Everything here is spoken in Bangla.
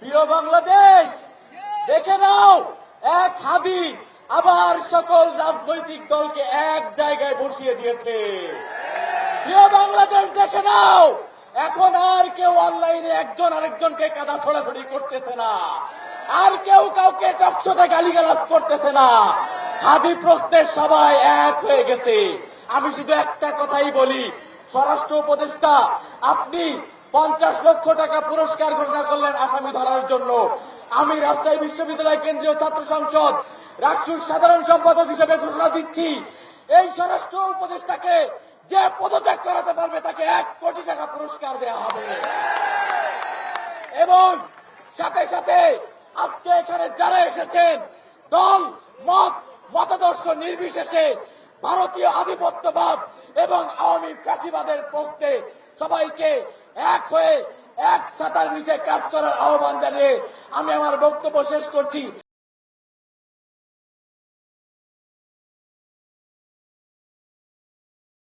প্রিয় বাংলাদেশ, দেখে নাও, এক হাদি আবার সকল রাজনৈতিক দলকে এক জায়গায় বসিয়ে দিয়েছে। প্রিয় বাংলাদেশ, দেখে নাও, এখন আর কেউ অনলাইনে একজন আরেকজনকে কাদা ছড়াছড়ি করতেছে না, আর কেউ কাউকে টকশোতে গালিগালাজ করতেছে না। হাদি প্রশ্নের সবাই এক হয়ে গেছে। আমি শুধু একটা কথাই বলি, স্বরাষ্ট্র উপদেষ্টা, আপনি 50 লক্ষ টাকা পুরস্কার ঘোষণা করলেন আসামি ধরার জন্য। আমি রাজশাহী বিশ্ববিদ্যালয় কেন্দ্রীয় ছাত্র সংসদ রাকসুর সাধারণ সম্পাদক হিসেবে ঘোষণা দিচ্ছি, এই স্বরাষ্ট্র উপদেষ্টাকে যে পদত্যাগ করাতে পারবে তাকে 1 কোটি টাকা পুরস্কার দেওয়া হবে। এবং সাথে সাথে আজকে এখানে যারা এসেছেন, দল মত মতাদর্শ নির্বিশেষে ভারতীয় আধিপত্যবাদ এবং আওয়ামী ফ্যাসিবাদের প্রশ্নে সবাইকে এক হয়ে এক ছাতার নিচে কাজ করার আহ্বান জানিয়ে আমি আমার বক্তব্য শেষ করছি।